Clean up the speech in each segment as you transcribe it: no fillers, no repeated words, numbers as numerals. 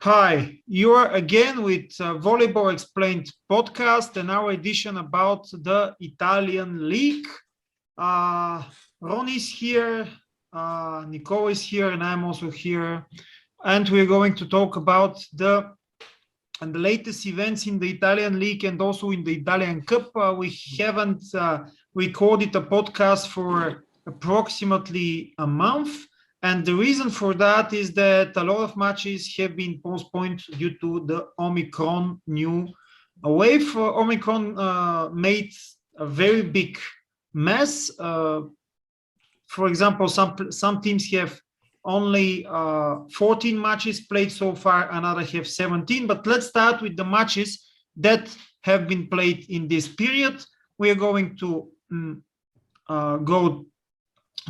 Hi, you are again with Volleyball Explained podcast and our edition about the Italian League. Ronnie is here, Nicola is here, and I'm also here. And we're going to talk about the latest events in the Italian League and also in the Italian Cup. We haven't recorded a podcast for approximately a month. And the reason for that is that a lot of matches have been postponed due to the Omicron new wave. Omicron made a very big mess. For example, some teams have only 14 matches played so far, another have 17. But let's start with the matches that have been played in this period. We are going to go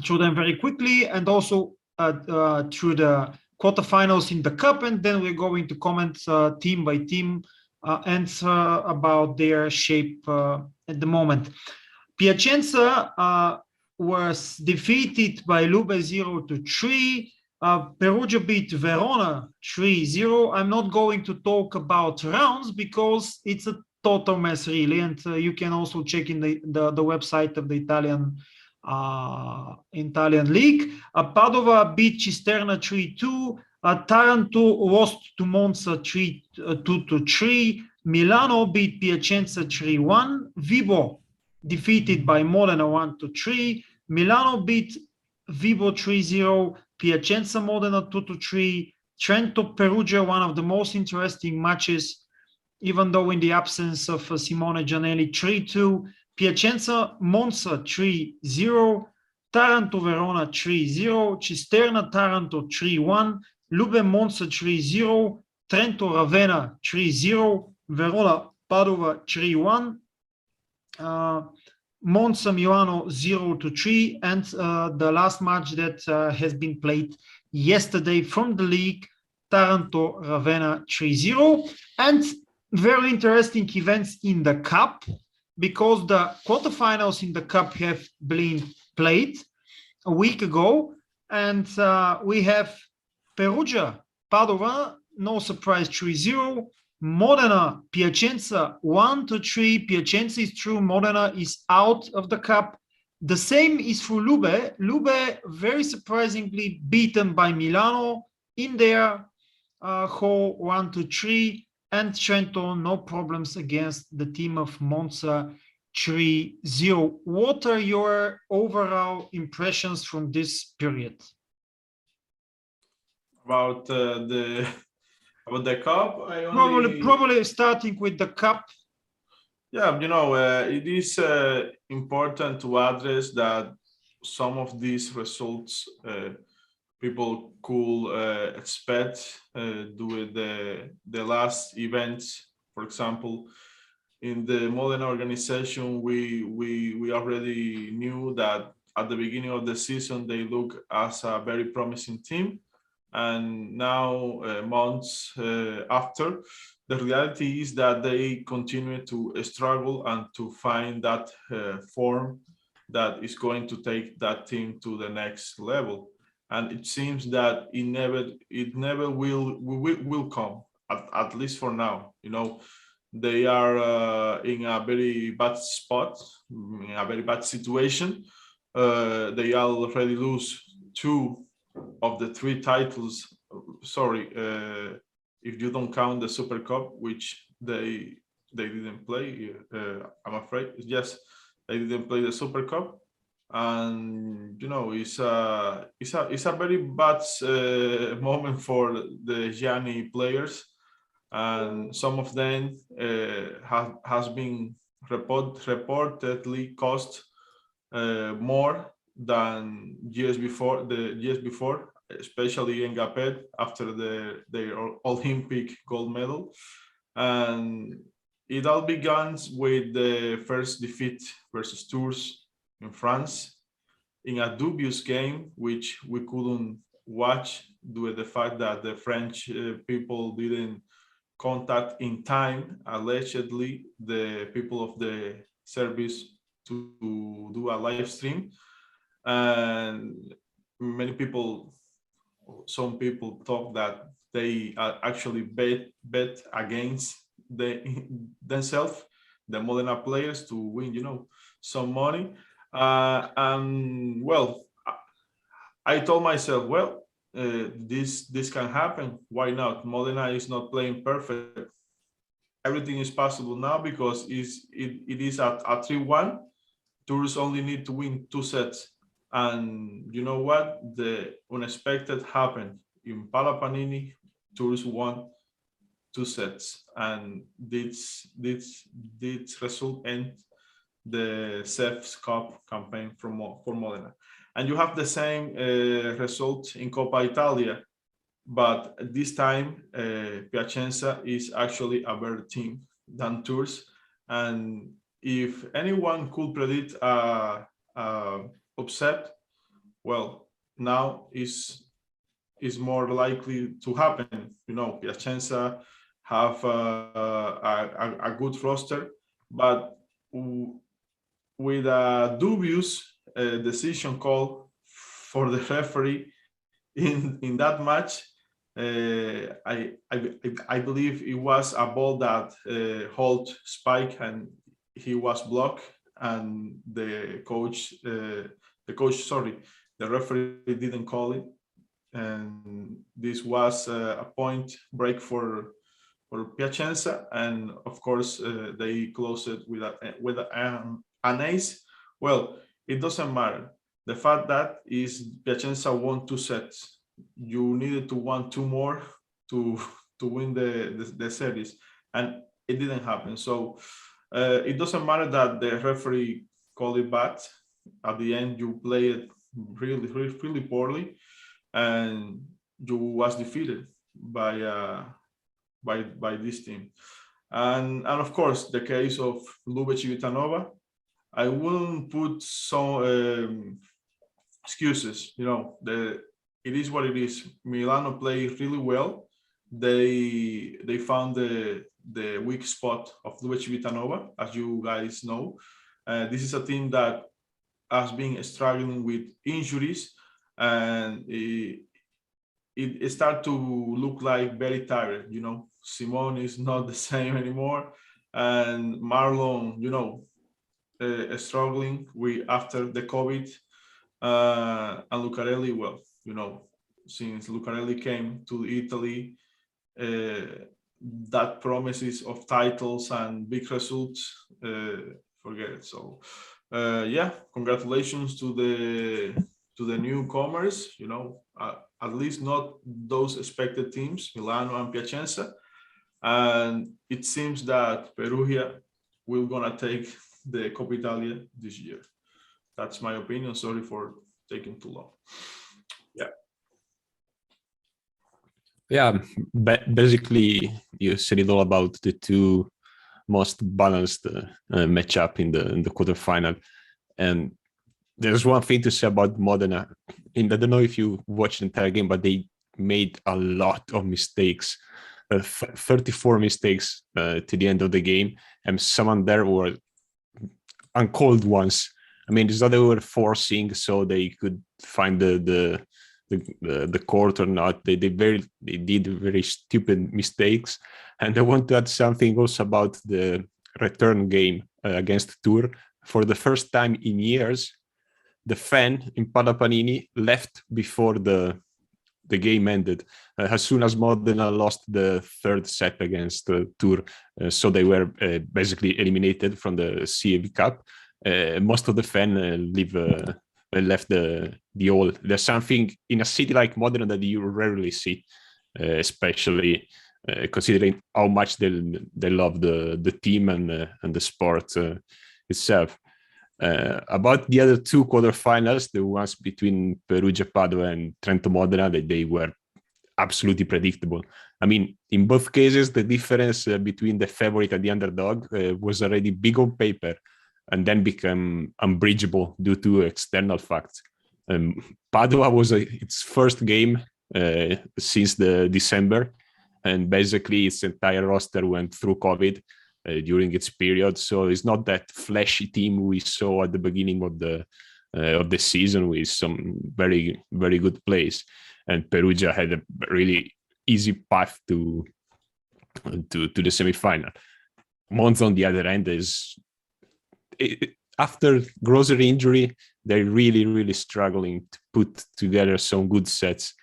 through them very quickly and also through the quarterfinals in the cup, and then we're going to comment team by team and about their shape at the moment. Piacenza was defeated by Lube 0-3. Perugia beat Verona 3-0. I'm not going to talk about rounds because it's a total mess really, and you can also check in the website of the Italian League. Padova beat Cisterna 3-2. Taranto lost to Monza 2-3. Milano beat Piacenza 3-1. Vibo defeated by Modena 1-3. Milano beat Vibo 3-0. Piacenza Modena 2-3. Trento Perugia, one of the most interesting matches, even though in the absence of Simone Giannelli, 3-2. Piacenza Monza 3-0, Taranto Verona 3-0, Cisterna Taranto 3-1, Lube Monza 3-0, Trento Ravenna 3-0, Verona Padova 3-1, Monza Milano 0-3, and the last match that has been played yesterday from the league, Taranto Ravenna 3-0, and very interesting events in the cup, because the quarterfinals in the cup have been played a week ago, and we have Perugia, Padova, no surprise, 3-0, Modena, Piacenza 1-3. Piacenza is through, Modena is out of the cup. The same is for Lube. Lube, very surprisingly, beaten by Milano in their hall 1-3. And Trento, no problems against the team of Monza 3-0. What are your overall impressions from this period? About the cup, probably starting with the cup. Yeah, it is important to address that some of these results people could expect due the last events. For example, in the Modena organization, we already knew that at the beginning of the season they look as a very promising team, and now months after, the reality is that they continue to struggle and to find that form that is going to take that team to the next level. And it seems that it never will come, at least for now. They are in a very bad spot, in a very bad situation. They already lose 2 of the 3 titles. Sorry, if you don't count the Super Cup, which they didn't play. I'm afraid. Yes, they didn't play the Super Cup. And it's a very bad moment for the Gianni players, and some of them has been reportedly cost more than years before, especially Ngapet after their Olympic gold medal. And it all began with the first defeat versus Tours in France, in a dubious game which we couldn't watch due to the fact that the French people didn't contact in time, allegedly, the people of the service to do a live stream. And some people thought that they actually bet against themselves, the Modena players, to win, some money. And well, I told myself, well, this can happen. Why not? Modena is not playing perfect. Everything is possible now because it is at 3-1. Tours only need to win 2 sets. And you know what? The unexpected happened. In Palapanini, Tours won 2 sets. And this result end the CEF's Cup campaign for Modena. And you have the same result in Coppa Italia, but this time Piacenza is actually a better team than Tours. And if anyone could predict upset, well, now is more likely to happen. Piacenza have a good roster, but with a dubious decision call for the referee in that match. I believe it was a ball that hold Spike and he was blocked, and the referee didn't call it, and this was a point break for Piacenza, and of course they closed it with an ace. Well, it doesn't matter. The fact that is Piacenza won 2 sets. You needed to win 2 more to win the series, and it didn't happen. So it doesn't matter that the referee called it bad. At the end, you played really, really, really poorly, and you was defeated by this team. And of course, the case of Lube Civitanova, I wouldn't put some excuses. It is what it is. Milano played really well. They found the weak spot of Lube Civitanova, as you guys know. This is a team that has been struggling with injuries, and it started to look like very tired. Simone is not the same anymore, and Marlon, struggling after the COVID, and Lucarelli. Well, since Lucarelli came to Italy, that promises of titles and big results, forget it. So, congratulations to the newcomers. At least not those expected teams, Milano and Piacenza. And it seems that Perugia will gonna take the Coppa Italia this year. That's my opinion. Sorry for taking too long. Yeah, basically you said it all about the two most balanced matchup in the quarterfinal. And there's one thing to say about Modena. And I don't know if you watched the entire game, but they made a lot of mistakes. 34 mistakes to the end of the game, and some there were uncalled ones. I mean, it's not they were forcing so they could find the court or not. They did very stupid mistakes. And I want to add something also about the return game against Tours. For the first time in years, the fan in Palapanini left before the game ended. As soon as Modena lost the third set against Tours, so they were basically eliminated from the CAV Cup. Most of the fans left the hall. There's something in a city like Modena that you rarely see, especially considering how much they love the team and the sport itself. About the other two quarterfinals, the ones between Perugia, Padova, and Trento, Modena, they were absolutely predictable. I mean, in both cases, the difference between the favorite and the underdog was already big on paper, and then became unbridgeable due to external facts. Padova was its first game since the December, and basically its entire roster went through COVID during its period. So it's not that flashy team we saw at the beginning of the season with some very, very good plays. And Perugia had a really easy path to the semi-final. Monza, on the other hand, after Grocery injury, they're really struggling to put together some good sets.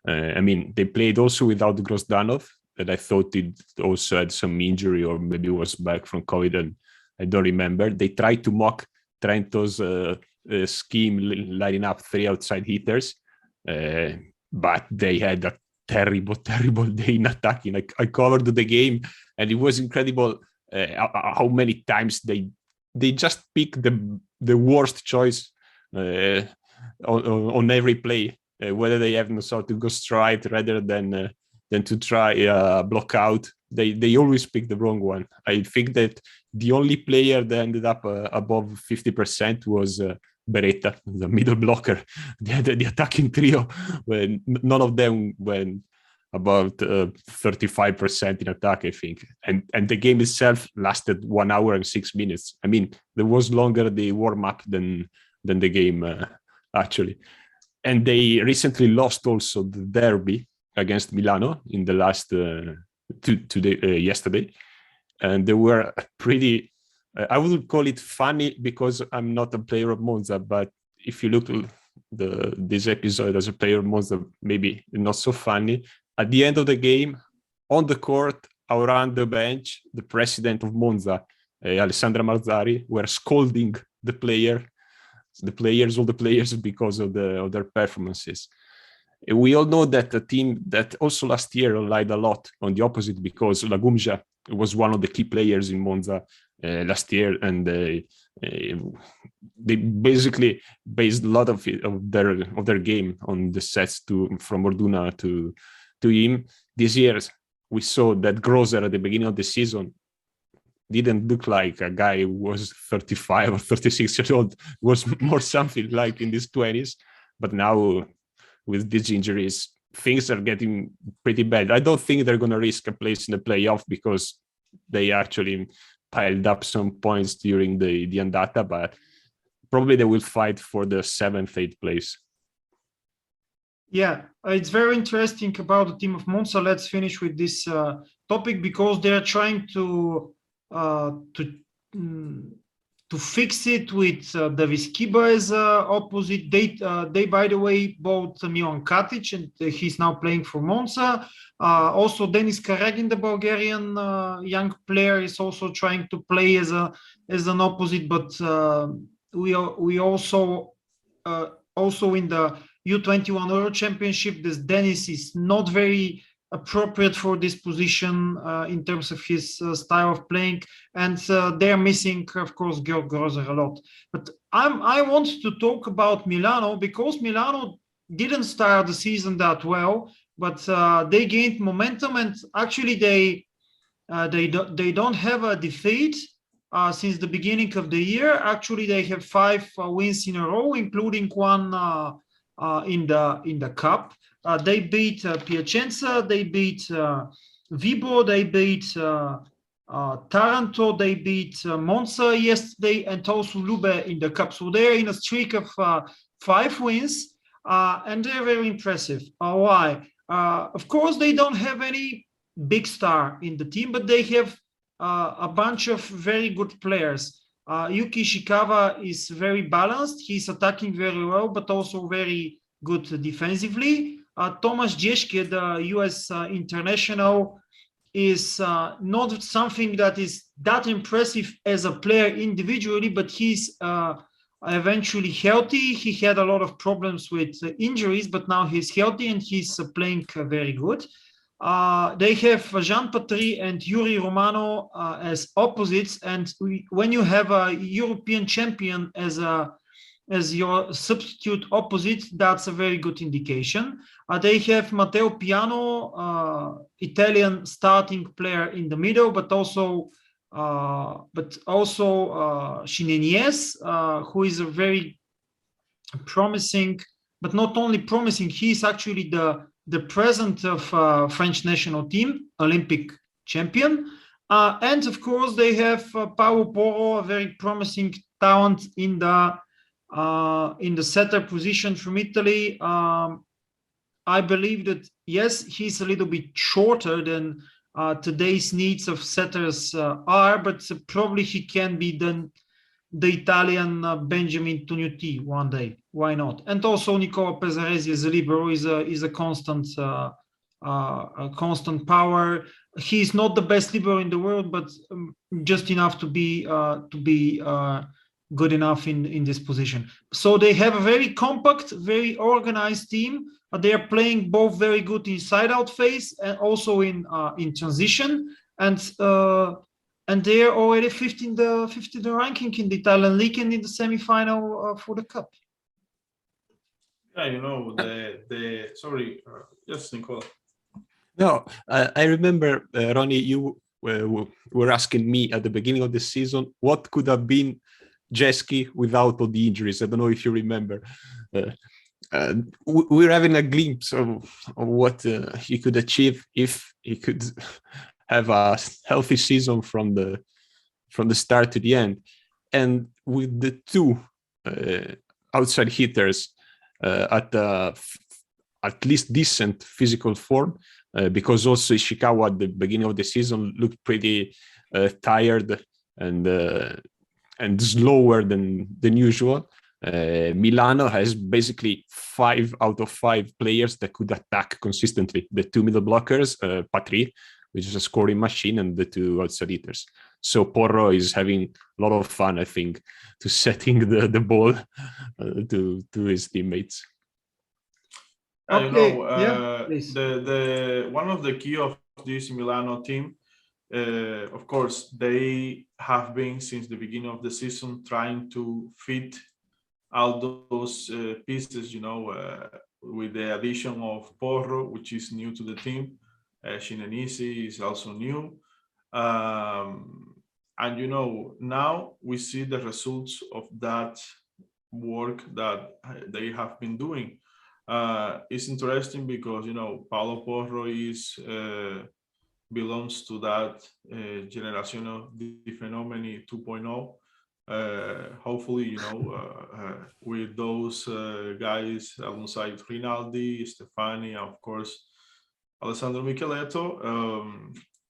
I mean, they played also without Grozdanov, that I thought it also had some injury or maybe was back from COVID, and I don't remember. They tried to mock Trento's scheme, lining up 3 outside hitters, but they had a terrible day in attacking. I covered the game, and it was incredible how many times they just pick the worst choice on every play, whether they have to go straight rather than to try block out. They always pick the wrong one. I think that the only player that ended up above 50% was Beretta, the middle blocker. The attacking trio, when none of them went about 35% in attack, I think. And the game itself lasted 1 hour and 6 minutes. I mean, there was longer the warm-up than the game, actually. And they recently lost also the derby against Milano in the last yesterday. And they were pretty, I wouldn't call it funny because I'm not a player of Monza, but if you look at this episode as a player of Monza, maybe not so funny. At the end of the game, on the court, around the bench, the president of Monza, Alessandra Marzari, were scolding all the players because of their performances. We all know that a team that also last year relied a lot on the opposite, because Lagumja was one of the key players in Monza last year, and they basically based a lot of their game on the sets from Orduna to him. This year, we saw that Grosser at the beginning of the season didn't look like a guy who was 35 or 36 years old, was more something like in his 20s. But now, with these injuries, things are getting pretty bad. I don't think they're going to risk a place in the playoff because they actually piled up some points during the Andata, but probably they will fight for the 7th, 8th place. Yeah, it's very interesting about the team of Monza. Let's finish with this topic, because they're trying to fix it with Davis Kiba as opposite. They by the way bought Milan Katic, and he's now playing for Monza. Also, Denis Karagin, the Bulgarian young player, is also trying to play as an opposite. But we also in the U21 Euro Championship, this Denis is not very appropriate for this position in terms of his style of playing, and they're missing, of course, Georg Grosser a lot. But I want to talk about Milano, because Milano didn't start the season that well, but they gained momentum, and actually they don't have a defeat since the beginning of the year. Actually, they have 5 wins in a row, including one in the cup. They beat Piacenza, they beat Vibo, they beat Taranto, they beat Monza yesterday, and also Lube in the cup. So they're in a streak of 5 wins, and they're very impressive. Why? Of course, they don't have any big star in the team, but they have a bunch of very good players. Yuki Ishikawa is very balanced. He's attacking very well, but also very good defensively. Tomasz Jeschke, the US international, is not something that is that impressive as a player individually, but he's eventually healthy. He had a lot of problems with injuries, but now he's healthy and he's playing very good. They have Jean Patry and Yuri Romano as opposites, and when you have a European champion as your substitute opposite, that's a very good indication. They have Matteo Piano, Italian starting player in the middle, but also Chinenies, who is a very promising, but not only promising, he's actually the president of French national team, Olympic champion. And of course, they have Paolo Porro, a very promising talent in the setter position from Italy. I believe that, yes, he's a little bit shorter than today's needs of setters are, but probably he can be the Italian Benjamin Tugnuti one day. Why not? And also Nicola Pesaresi as a libero is a constant power. He's not the best libero in the world, but just enough to be good enough in this position. So they have a very compact, very organized team. They are playing both very good inside out phase and also in transition. And they are already 15th the ranking in the Italian league and in the semi-final for the cup. Yeah, you know, sorry, yes, Nicola. No, I remember, Ronnie, you were asking me at the beginning of the season what could have been Jeski without all the injuries. I don't know if you remember. We're having a glimpse of what he could achieve if he could have a healthy season from the start to the end. And with the two outside hitters at least decent physical form, because also Ishikawa at the beginning of the season looked pretty tired and slower than usual. Milano has basically 5 out of 5 players that could attack consistently. The 2 middle blockers, Patri, which is a scoring machine, and the 2 outside hitters. So Porro is having a lot of fun, I think, to setting the ball to his teammates. Okay. You know, the one of the key of this Milano team, of course, they have been since the beginning of the season trying to fit all those pieces, you know, with the addition of Porro, which is new to the team. Shinenisi is also new. And, you know, now we see the results of that work that they have been doing. It's interesting because, you know, Paolo Porro belongs to that Generazione di Fenomeni 2.0. Hopefully, you know, with those guys alongside Rinaldi, Stefani, and of course, Alessandro Micheletto,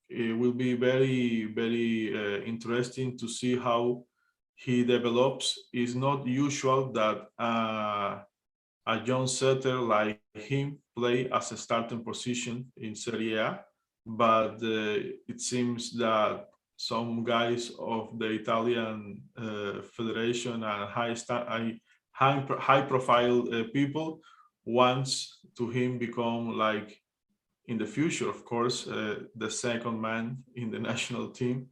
it will be very, very interesting to see how he develops. It's not usual that a young setter like him play as a starting position in Serie A, but it seems that some guys of the Italian Federation and high profile people wants to him become like in the future, of course, the second man in the national team,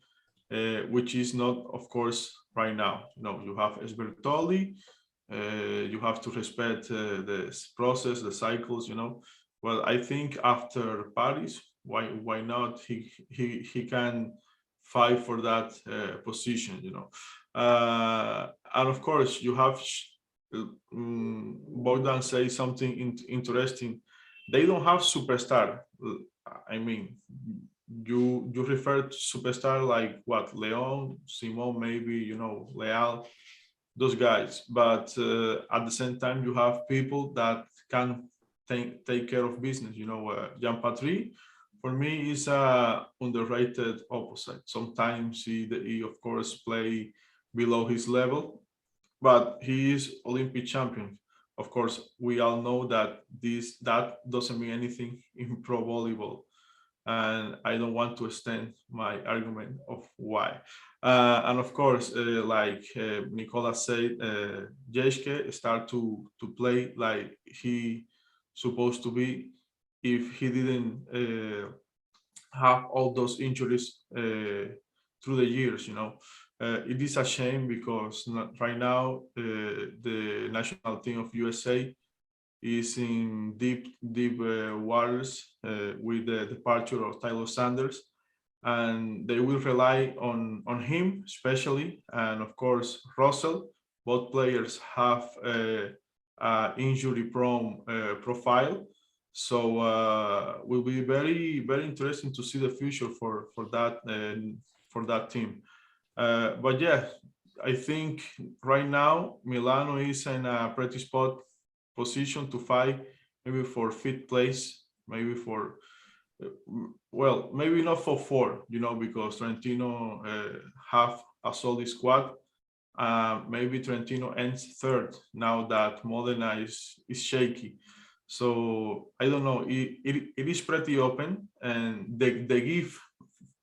which is not, of course, right now. No, you have Esbertoli, you have to respect the process, the cycles, you know. Well, I think after Paris, why not? He can fight for that position, you know. And of course, you have Bogdan say something interesting. They don't have superstar. I mean, you refer to superstar like what, Leon, Simon, maybe, you know, Leal, those guys. But at the same time, you have people that can take care of business. You know, Jean Patry, for me, is a underrated opposite. Sometimes he of course play below his level, but he is Olympic champion. Of course, we all know that that doesn't mean anything in pro volleyball, and I don't want to extend my argument of why. And of course, like Nicola said, Jeske start to play like he supposed to be if he didn't have all those injuries through the years, you know. It is a shame because right now the national team of USA is in deep waters with the departure of Tyler Sanders, and they will rely on him especially, and of course Russell. Both players have injury-prone profile, so will be very, very interesting to see the future for that team. But yeah, I think right now Milano is in a pretty spot position to fight maybe for fifth place, maybe for well, maybe not for four, because Trentino have a solid squad. Maybe Trentino ends third now that Modena is shaky. So I don't know. It is pretty open, and the gift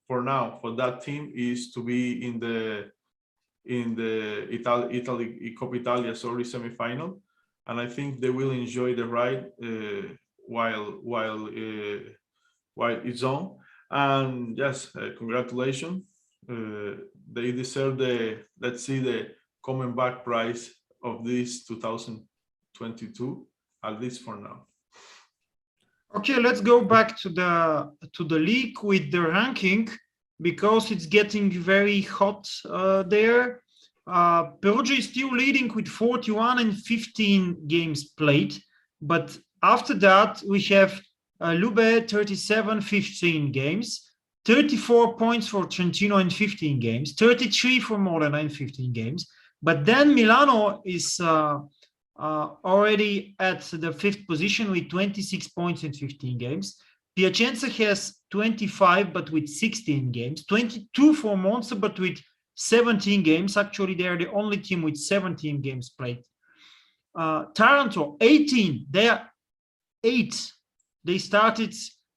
for now for that team is to be in the Italy Coppa Italia, sorry, semifinal, and I think they will enjoy the ride while it's on. And yes, congratulations. They deserve let's see, the coming back prize of this 2022, at least for now. Okay, let's go back to the league with the ranking, because it's getting very hot there. Perugia is still leading with 41 and 15 games played, but after that we have Lube 37, 15 games, 34 points for Trentino in 15 games, 33 for Modena in 15 games. But then Milano is already at the fifth position with 26 points in 15 games. Piacenza has 25, but with 16 games. 22 for Monza, but with 17 games. Actually, they are the only team with 17 games played. Taranto, 18. They are 8. They started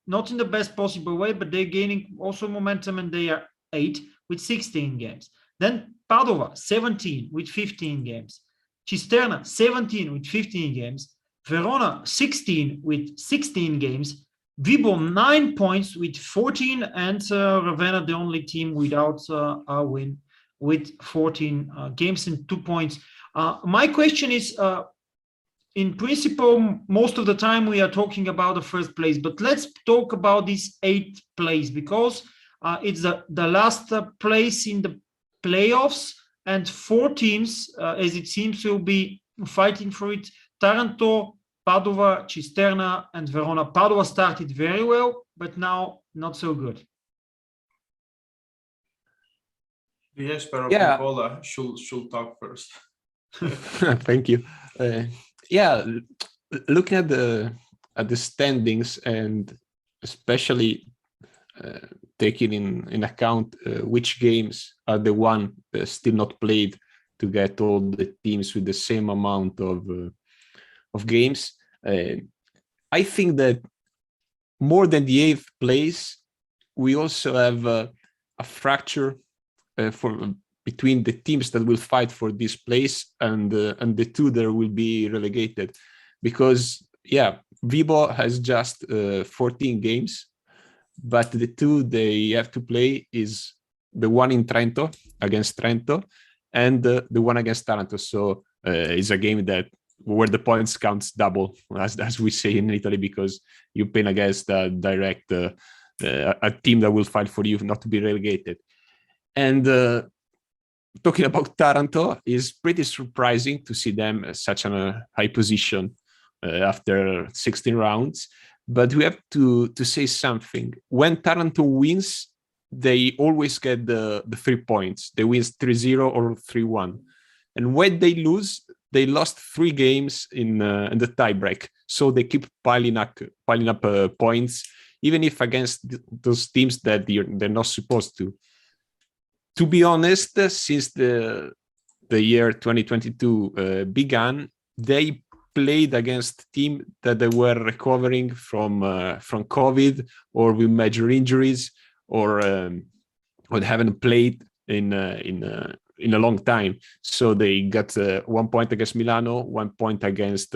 not in the best possible way, but they're gaining also momentum, and they are 8 with 16 games. Then Padova, 17 with 15 games. Cisterna, 17 with 15 games. Verona, 16 with 16 games. Vibo, 9 points with 14. And Ravenna, the only team without a win, with 14 games and 2 points. My question is, in principle, most of the time we are talking about the first place, but let's talk about this 8th place, because it's the last place in the playoffs, and 4 teams, as it seems, will be fighting for it. Taranto, Padova, Cisterna, and Verona. Padova started very well, but now not so good. Yes, pero Yeah. Nicola should talk first. Thank you. Looking at the standings, and especially taking in account which games are the one still not played, to get all the teams with the same amount of games, I think that more than the 8th place, we also have a fracture between the teams that will fight for this place and the 2 that will be relegated, because Vibo has just 14 games, but the 2 they have to play is the one in Trento against Trento, and the one against Taranto. So it's a game where the points counts double, as we say in Italy, because you play against a direct a team that will fight for you not to be relegated. And talking about Taranto, is pretty surprising to see them at such a high position after 16 rounds. But we have to say something. When Taranto wins, they always get the 3 points. They win 3-0 or 3-1. And when they lose, they lost 3 games in the tiebreak. So they keep piling up points, even if against those teams that they're not supposed to. To be honest, since the year 2022 began, they played against teams that they were recovering from COVID, or with major injuries, or haven't played in a long time. So they got 1 point against Milano, 1 point against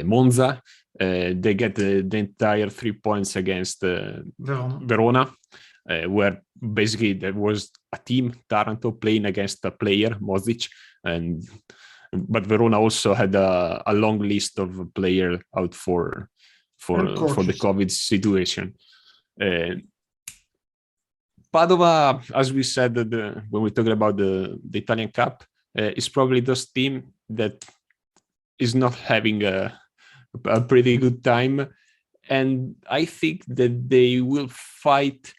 Monza. They get the entire 3 points against Verona. Where basically there was a team, Taranto, playing against a player, Mosic, but Verona also had a long list of players out for the COVID situation. Padova, as we said when we talked about the Italian Cup, is probably those team that is not having a pretty good time, and I think that they will fight.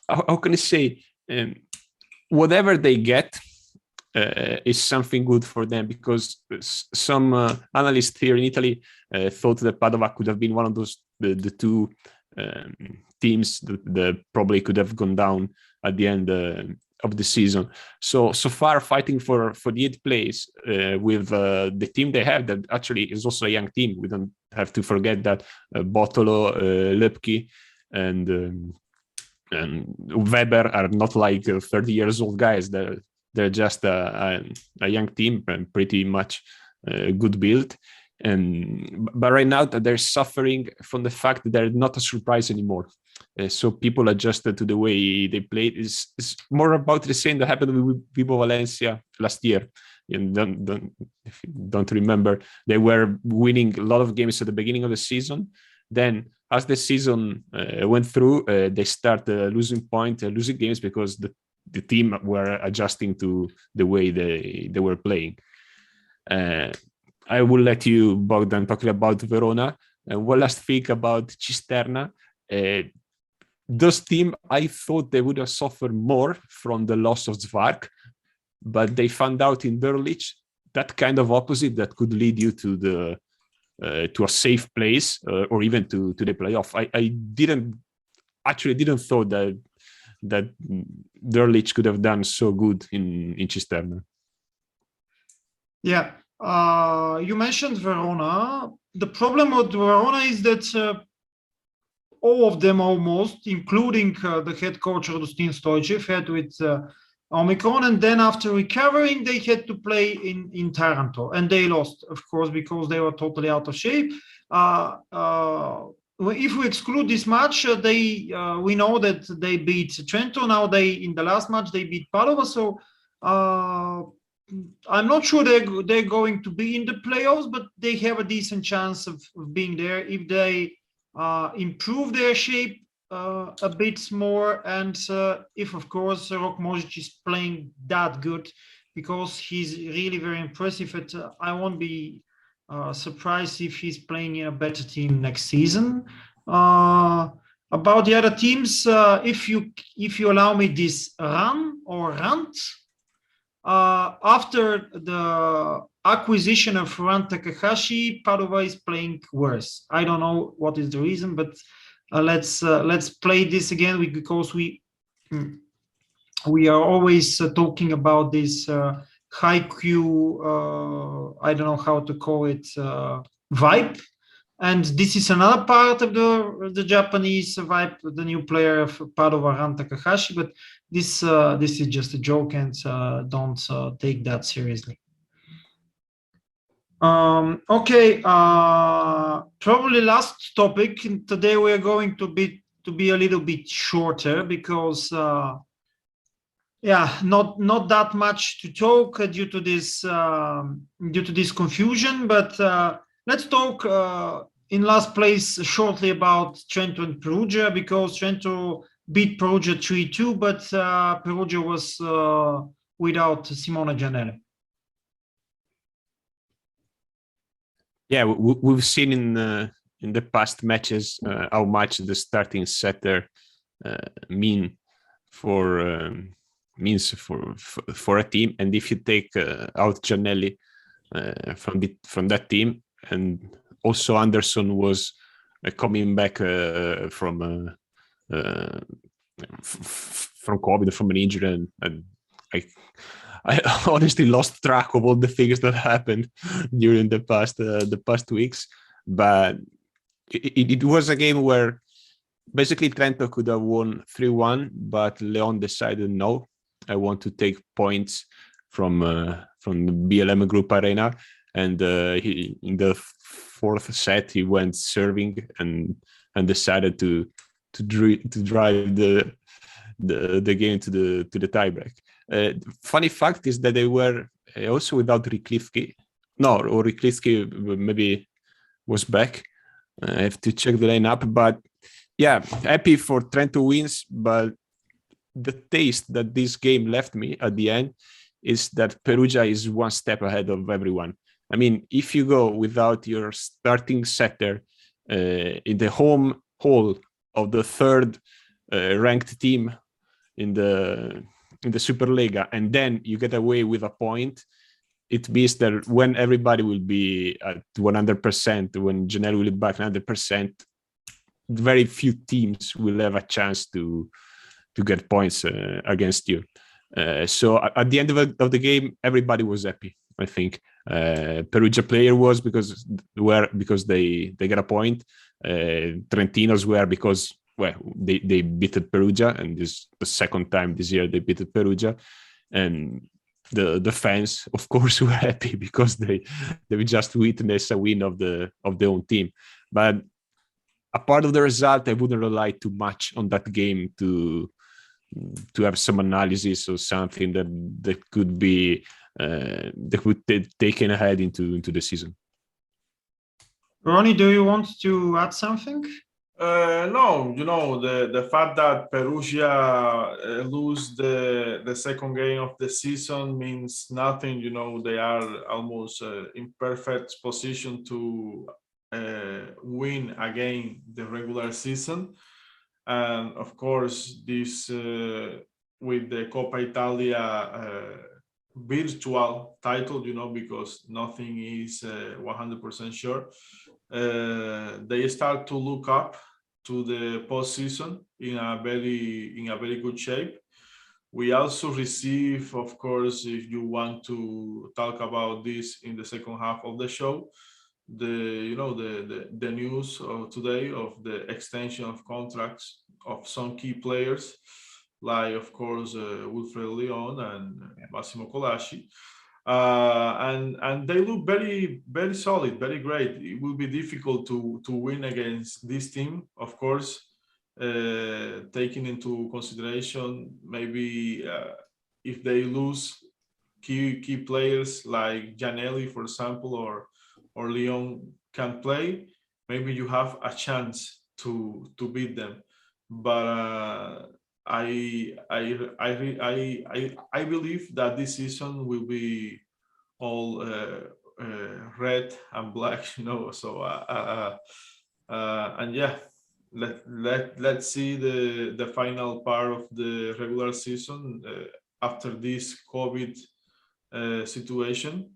How can I say? Whatever they get, is something good for them, because some analysts here in Italy thought that Padova could have been one of those the two teams that probably could have gone down at the end of the season. So far, fighting for the 8th place with the team they have, that actually is also a young team. We don't have to forget that Bottolo, Lepke, and Weber are not like 30 years old guys. They're just a young team and pretty much good build. But right now they're suffering from the fact that they're not a surprise anymore. So people adjusted to the way they played. It's more about the same that happened with Vibo Valencia last year. And if you don't remember, they were winning a lot of games at the beginning of the season. Then as the season went through, they started losing games because the team were adjusting to the way they were playing. I will let you, Bogdan, talk about Verona. And one last thing about Cisterna. Those team, I thought they would have suffered more from the loss of Zvark, but they found out in Derlich that kind of opposite that could lead you to a safe place or even to the playoff. I didn't thought that Derlich could have done so good in Cisterna. Yeah, you mentioned Verona. The problem with Verona is that all of them almost, including the head coach Radostin Stoichev, had with Omicron, and then after recovering, they had to play in Taranto, and they lost, of course, because they were totally out of shape. If we exclude this match, we know that they beat Trento. Now in the last match they beat Padova. So I'm not sure they're going to be in the playoffs, but they have a decent chance of being there if they improve their shape a bit more, and if of course Rok Možić is playing that good, because he's really very impressive. I won't be surprised if he's playing in a better team next season. About the other teams, if you allow me this rant, after the acquisition of Ran Takahashi, Padova is playing worse. I don't know what is the reason, but let's play this again, because we are always talking about this high Q, I don't know how to call it, vibe. And this is another part of the Japanese vibe, the new player of Padova, Ran Takahashi. But this is just a joke, and don't take that seriously. Okay, probably last topic. Today we are going to be a little bit shorter, because not that much to talk due to this confusion. But let's talk in last place shortly about Trento and Perugia, because Trento beat Perugia 3-2, but Perugia was without Simone Giannelli. Yeah, we've seen in the past matches how much the starting setter means for a team, and if you take out Giannelli from that team, and also Anderson was coming back from COVID, from an injury, and I honestly lost track of all the things that happened during the past weeks. But it was a game where basically Trento could have won 3-1, but Leon decided, no, I want to take points from the BLM Group Arena, and he, in the fourth set, he went serving and decided to drive the game to the tiebreak. Funny fact is that they were also without Riklivki. No, or Riklivki maybe was back. I have to check the lineup, but yeah, happy for Trento wins. But the taste that this game left me at the end is that Perugia is one step ahead of everyone. I mean, if you go without your starting setter in the home hall of the third ranked team in the the Superlega, and then you get away with a point, it means that when everybody will be at 100%, when Giannelli will be back 100%, very few teams will have a chance to get points against you. So at the end of the game, everybody was happy. I think Perugia player was because they got a point. Trentinos were because they beat Perugia, and this is the second time this year they beat Perugia, and the fans, of course, were happy because they just witnessed a win of the own team. But a part of the result, I wouldn't rely too much on that game to have some analysis or something that could be that would be taken ahead into the season. Ronnie, do you want to add something? No, the fact that Perugia lose the second game of the season means nothing. They are almost in perfect position to win again the regular season. And of course, this with the Coppa Italia virtual title, because nothing is 100% sure. They start to look up to the postseason in a very good shape. We also receive, of course, if you want to talk about this in the second half of the show, the news of today of the extension of contracts of some key players, like of course Wilfred Leon and Massimo Colasci. And they look very, very solid, very great. It will be difficult to win against this team, of course, taking into consideration maybe if they lose key players like Giannelli, for example, or Leon can play, maybe you have a chance to beat them. But I believe that this season will be all red and black, So and yeah, let's see the final part of the regular season after this COVID situation.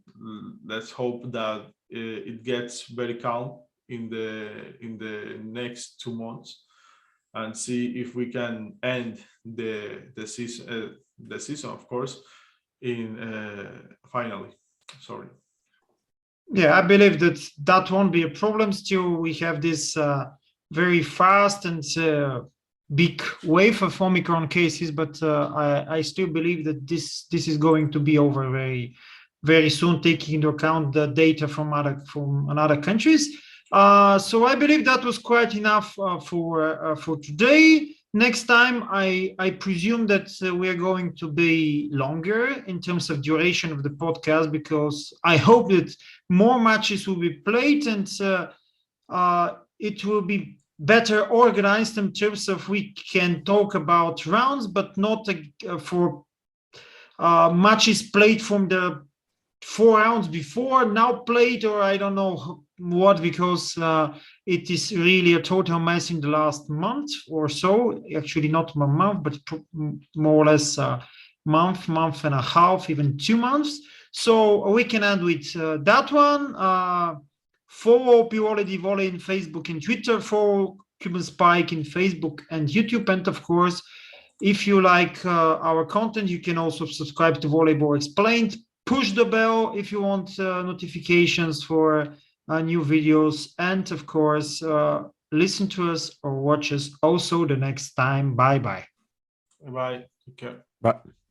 Let's hope that it gets very calm in the next 2 months, and see if we can end the season, of course, in finally. Sorry. Yeah, I believe that won't be a problem. Still, we have this very fast and big wave of Omicron cases, but I still believe that this is going to be over very, very soon, taking into account the data from other countries. So I believe that was quite enough for today. Next time, I presume that we are going to be longer in terms of duration of the podcast, because I hope that more matches will be played, and it will be better organized in terms of we can talk about rounds, but not for matches played from the 4 rounds before now played, or I don't know what, because it is really a total mess in the last month or so. Actually, not 1 month, but more or less a month and a half, even 2 months. So we can end with that one. Follow Pirole di Volley in Facebook and Twitter. Follow Cuban Spike in Facebook and YouTube. And of course, if you like our content, you can also subscribe to Volleyball Explained. Push the bell if you want notifications for new videos. And of course, listen to us or watch us also the next time. Bye-bye. Bye. Take care. Bye.